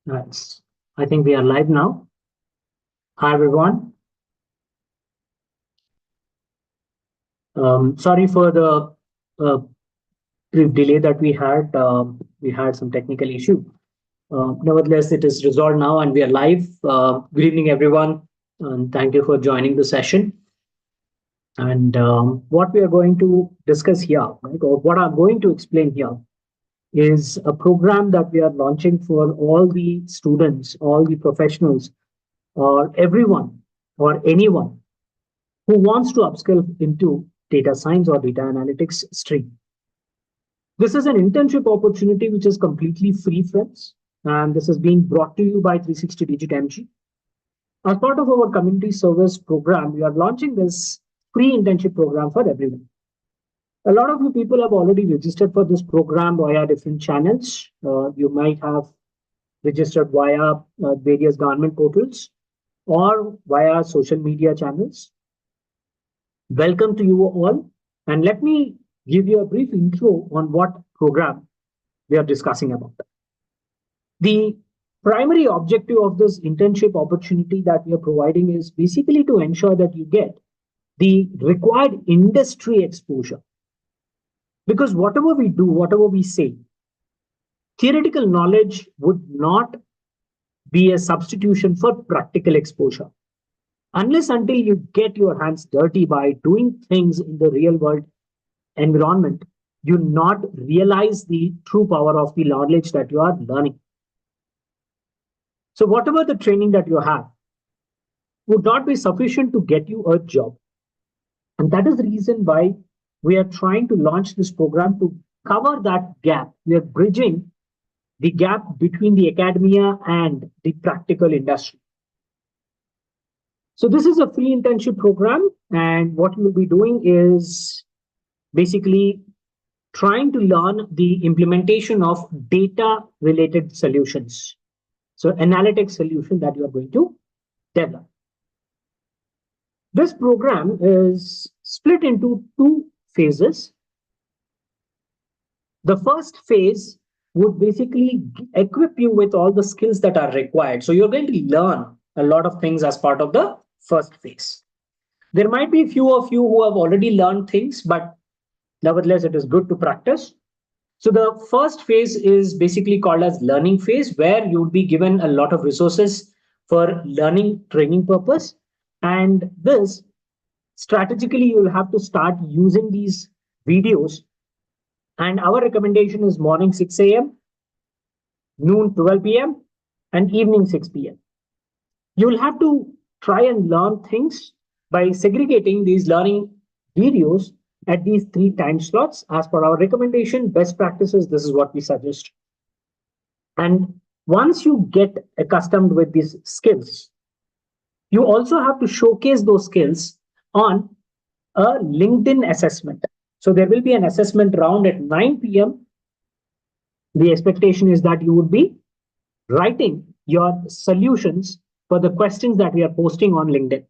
That's, I think we are live now. Hi, everyone. Sorry for the uh, brief delay that we had. We had some technical issue. Nevertheless, it is resolved now and we are live. Good evening, everyone. And thank you for joining the session. And what we are going to discuss here, right, or what I'm going to explain here, is a program that we are launching for all the students, all the professionals, or everyone or anyone who wants to upskill into data science or data analytics stream. This is an internship opportunity which is completely free, friends, and this is being brought to you by 360DigiTMG. As part of our community service program, we are launching this free internship program for everyone. A lot of you people have already registered for this program via different channels. You might have registered via various government portals or via social media channels. Welcome to you all, and let me give you a brief intro on what program we are discussing about. The primary objective of this internship opportunity that we are providing is basically to ensure that you get the required industry exposure. Because whatever we do, whatever we say, theoretical knowledge would not be a substitution for practical exposure. Unless until you get your hands dirty by doing things in the real world environment, you not realize the true power of the knowledge that you are learning. So whatever the training that you have would not be sufficient to get you a job. And that is the reason why we are trying to launch this program to cover that gap. We are bridging the gap between the academia and the practical industry. So this is a free internship program, and what we will be doing is basically trying to learn the implementation of data related solutions. So analytics solution that you are going to develop. This program is split into two phases. The first phase would basically equip you with all the skills that are required. So you're going to learn a lot of things as part of the first phase. There might be a few of you who have already learned things, but nevertheless, it is good to practice. So the first phase is basically called as learning phase, where you'll be given a lot of resources for learning training purpose. And this strategically, you'll have to start using these videos. And our recommendation is morning 6 a.m., noon 12 p.m., and evening 6 p.m. You'll have to try and learn things by segregating these learning videos at these 3 time slots. As per our recommendation, best practices, this is what we suggest. And once you get accustomed with these skills, you also have to showcase those skills on a LinkedIn assessment. So there will be an assessment round at 9 p.m. The expectation is that you would be writing your solutions for the questions that we are posting on LinkedIn.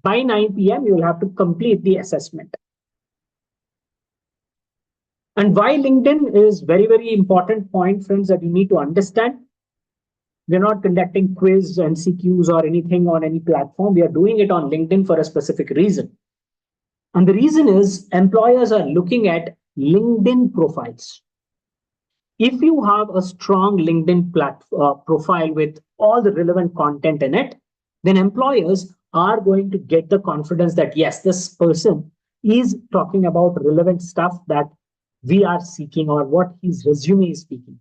By 9 p.m., you will have to complete the assessment. And why LinkedIn is very, very important point, friends, that you need to understand. We're not conducting quiz and CQs or anything on any platform. We are doing it on LinkedIn for a specific reason. And the reason is employers are looking at LinkedIn profiles. If you have a strong LinkedIn profile with all the relevant content in it, then employers are going to get the confidence that, yes, this person is talking about relevant stuff that we are seeking or what his resume is speaking.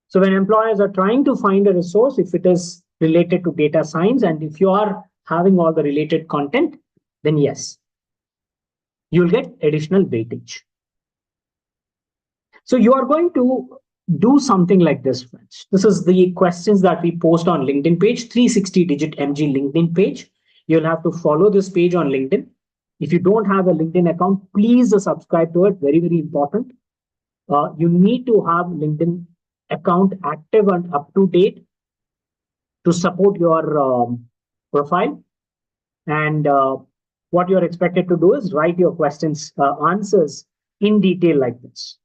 So when employers are trying to find a resource, if it is related to data science and if you are having all the related content, then yes, you'll get additional weightage. So you are going to do something like this, friends. This is the questions that we post on LinkedIn page, 360DigiTMG LinkedIn page. You'll have to follow this page on LinkedIn. If you don't have a LinkedIn account, please subscribe to it. Very, very important. You need to have LinkedIn account active and up to date to support your profile. And what you're expected to do is write your questions, answers in detail like this.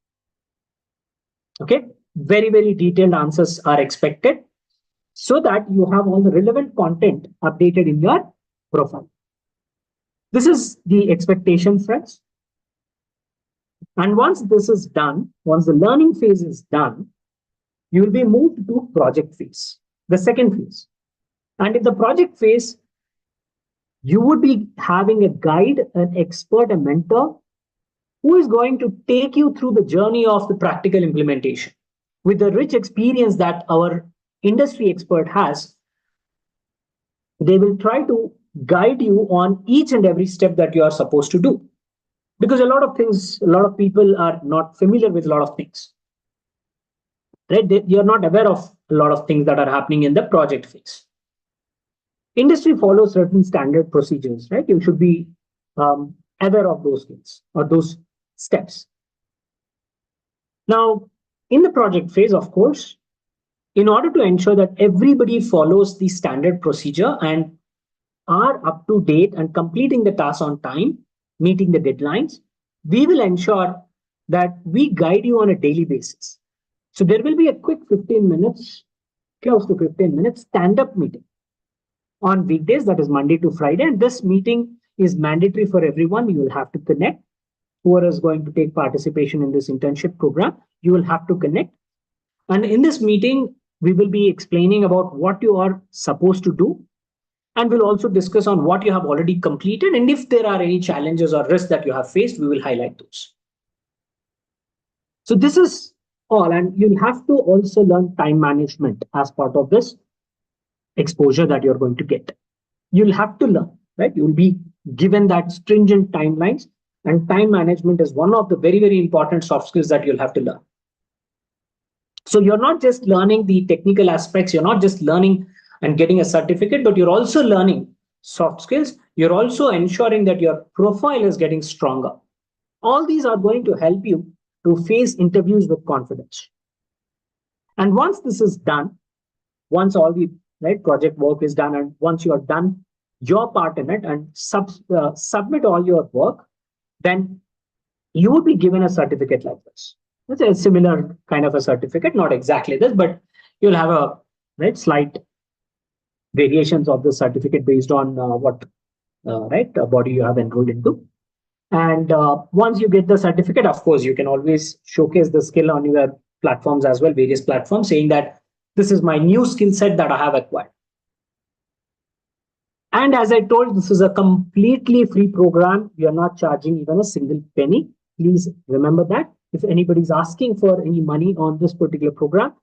Okay, very, very detailed answers are expected so that you have all the relevant content updated in your profile. This is the expectation, friends. And once this is done, once the learning phase is done, you will be moved to project phase, the second phase. And in the project phase, you would be having a guide, an expert, a mentor who is going to take you through the journey of the practical implementation. With the rich experience that our industry expert has, they will try to guide you on each and every step that you are supposed to do. Because a lot of people are not familiar with a lot of things. Right? You're not aware of a lot of things that are happening in the project phase. Industry follows certain standard procedures, right? You should be aware of those things or those steps. Now, in the project phase, of course, in order to ensure that everybody follows the standard procedure and are up to date and completing the task on time, meeting the deadlines, we will ensure that we guide you on a daily basis. So there will be a quick 15 minutes, close to 15 minutes stand-up meeting on weekdays, that is Monday to Friday. And this meeting is mandatory for everyone. You will have to connect. Whoever is going to take participation in this internship program, you will have to connect. And in this meeting, we will be explaining about what you are supposed to do. And we'll also discuss on what you have already completed. And if there are any challenges or risks that you have faced, we will highlight those. So this is all. And you'll have to also learn time management as part of this exposure that you're going to get. You'll have to learn, right? You'll be given that stringent timelines, and time management is one of the very, very important soft skills that you'll have to learn. So you're not just learning the technical aspects, you're not just learning and getting a certificate, but you're also learning soft skills. You're also ensuring that your profile is getting stronger. All these are going to help you to face interviews with confidence. And once this is done, once all the project work is done, and once you are done your part in it and submit all your work, then you would be given a certificate like this. It's a similar kind of a certificate, not exactly this, but you'll have a slight variations of the certificate based on what body you have enrolled into. And once you get the certificate, of course, you can always showcase the skill on your platforms as well, various platforms, saying that this is my new skill set that I have acquired. And as I told, this is a completely free program. We are not charging even a single penny. Please remember that. If anybody's asking for any money on this particular program,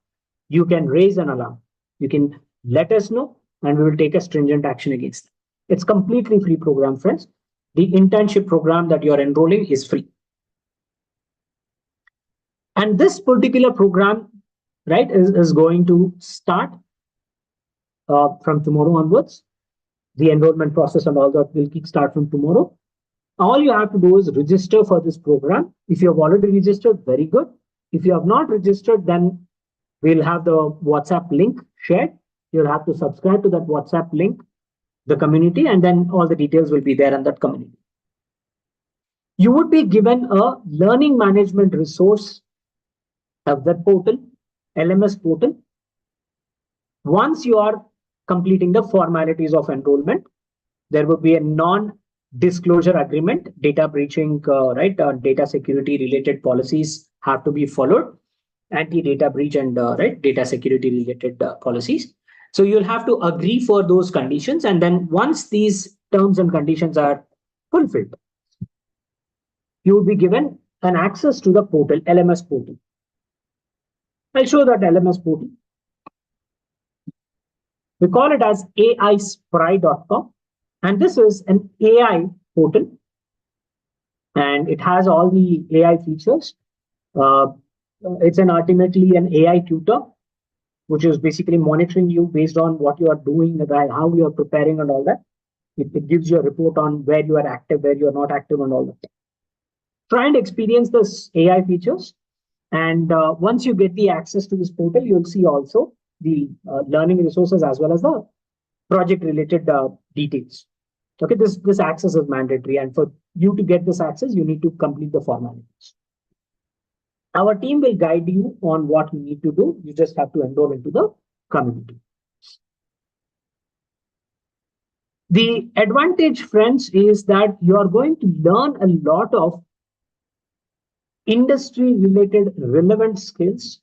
you can raise an alarm. You can let us know, and we will take a stringent action against it. It's completely free program, friends. The internship program that you're enrolling is free. And this particular program, is going to start from tomorrow onwards. The enrollment process and all that will kickstart from tomorrow. All you have to do is register for this program. If you have already registered, very good. If you have not registered, then we'll have the WhatsApp link shared. You'll have to subscribe to that WhatsApp link, the community, and then all the details will be there in that community. You would be given a learning management resource, a web portal, LMS portal. Once you are completing the formalities of enrollment, there will be a non-disclosure agreement. Data breaching, data security related policies have to be followed. Anti-data breach and data security related policies. So you'll have to agree for those conditions. And then once these terms and conditions are fulfilled, you will be given an access to the portal, LMS portal. I'll show that LMS portal. We call it as aispry.com. And this is an AI portal. And it has all the AI features. It's ultimately an AI tutor, which is basically monitoring you based on what you are doing, how you are preparing and all that. It gives you a report on where you are active, where you are not active and all that. Try and experience this AI features. And once you get the access to this portal, you'll see also the learning resources as well as the project related details. Okay, this access is mandatory. And for you to get this access, you need to complete the formalities. Our team will guide you on what you need to do. You just have to enroll into the community. The advantage, friends, is that you are going to learn a lot of industry related relevant skills,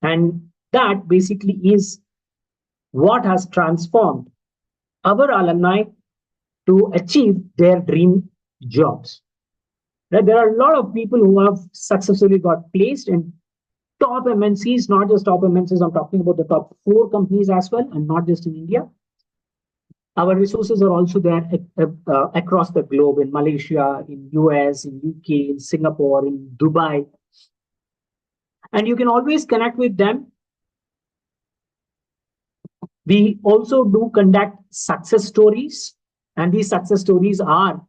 and that basically is what has transformed our alumni to achieve their dream jobs. Right? There are a lot of people who have successfully got placed in top MNCs, not just top MNCs, I'm talking about the top 4 companies as well, and not just in India. Our resources are also there across the globe, in Malaysia, in US, in UK, in Singapore, in Dubai. And you can always connect with them. We also do conduct success stories, and these success stories are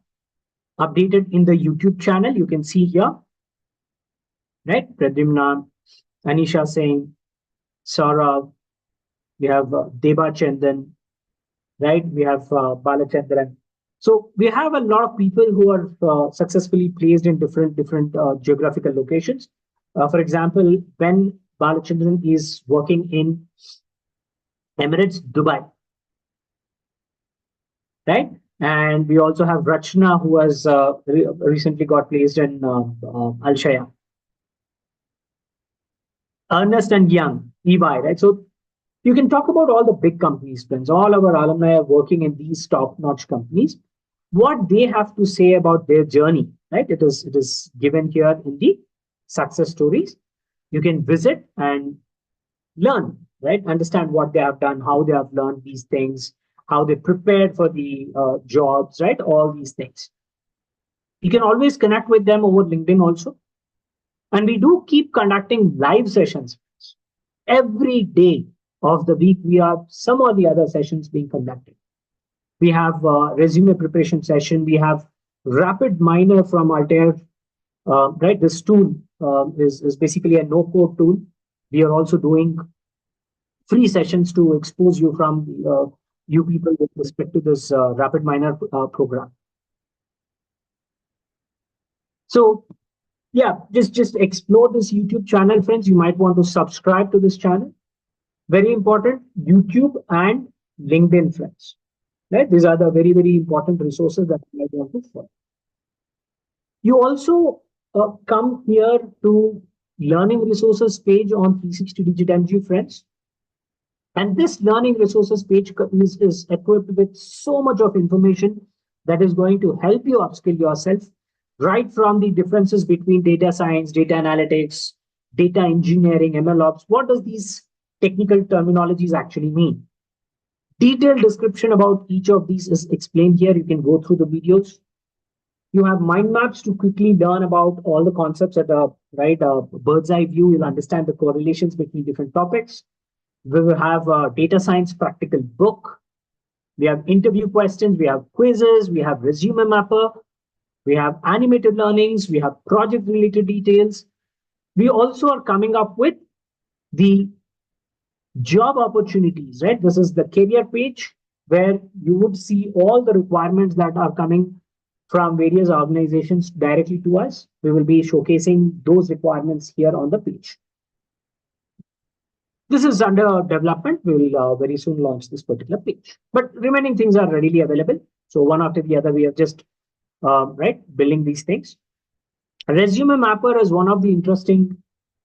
updated in the YouTube channel. You can see here, right? Pradimna, Anisha Singh, Saurav, we have Deba Chandan, right? We have Balachandran. So we have a lot of people who are successfully placed in different geographical locations. For example, when Balachandran is working in Emirates, Dubai, right? And we also have Rachna, who has recently got placed in Al Shaya. Ernest and Young, EY, right? So you can talk about all the big companies, friends. All our alumni are working in these top-notch companies. What they have to say about their journey, right? It is given here in the success stories. You can visit and learn, right? Understand what they have done, how they have learned these things, how they prepared for the jobs, right? All these things. You can always connect with them over LinkedIn also. And we do keep conducting live sessions every day of the week. We have some or the other sessions being conducted. We have resume preparation session. We have rapid miner from Altair, right? This tool is basically a no-code tool. We are also doing free sessions to expose you from you people with respect to this rapid miner program. So yeah, just explore this YouTube channel, friends. You might want to subscribe to this channel. Very important, YouTube and LinkedIn, friends. Right? These are the very important resources that I want to follow. You also come here to learning resources page on 360DigiTMG, friends. And this learning resources page is equipped with so much of information that is going to help you upskill yourself, right from the differences between data science, data analytics, data engineering, MLOps. What does these technical terminologies actually mean? Detailed description about each of these is explained here. You can go through the videos. You have mind maps to quickly learn about all the concepts at a bird's eye view. You'll understand the correlations between different topics. We will have a data science practical book. We have interview questions. We have quizzes. We have resume mapper. We have animated learnings. We have project related details. We also are coming up with the job opportunities, right? This is the career page where you would see all the requirements that are coming from various organizations directly to us. We will be showcasing those requirements here on the page. This is under development. We will very soon launch this particular page, but remaining things are readily available. So one after the other, we are just building these things. Resume mapper is one of the interesting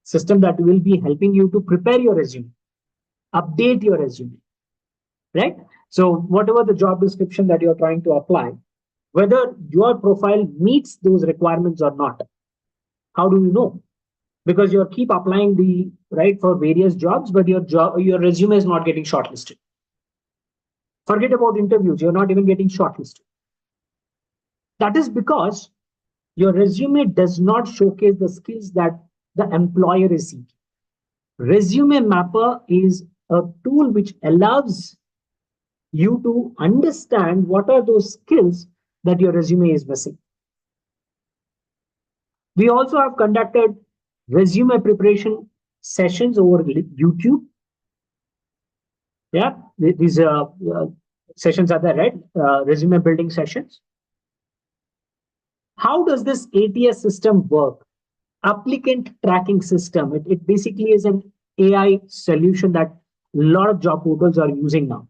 system that will be helping you to prepare your resume, update your resume, right? So whatever the job description that you're trying to apply, whether your profile meets those requirements or not, how do you know? Because you keep applying for various jobs, but your resume is not getting shortlisted. Forget about interviews, you're not even getting shortlisted. That is because your resume does not showcase the skills that the employer is seeking. Resume mapper is a tool which allows you to understand what are those skills that your resume is missing. We also have conducted resume preparation sessions over YouTube. Yeah, these sessions are there, right? Resume building sessions. How does this ATS system work? applicant tracking system. It basically is an AI solution that a lot of job portals are using now.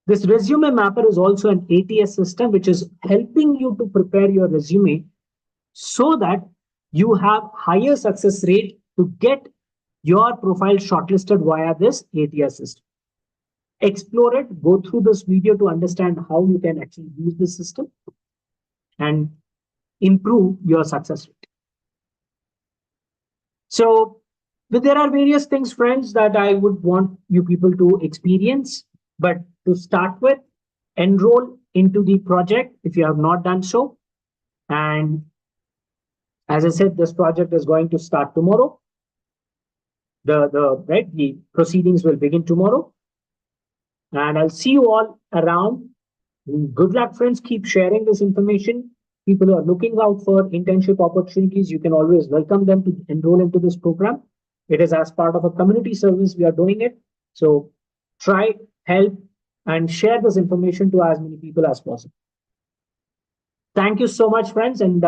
This resume mapper is also an ATS system, which is helping you to prepare your resume so that you have higher success rate to get your profile shortlisted via this ATS system. Explore it, go through this video to understand how you can actually use this system and improve your success rate. So there are various things, friends, that I would want you people to experience. But to start with, enroll into the project if you have not done so. And as I said, this project is going to start tomorrow. The proceedings will begin tomorrow. And I'll see you all around. Good luck, friends. Keep sharing this information. People who are looking out for internship opportunities, you can always welcome them to enroll into this program. It is as part of a community service we are doing it. So try, help, and share this information to as many people as possible. Thank you so much, friends, and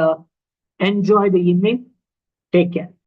enjoy the evening. Take care.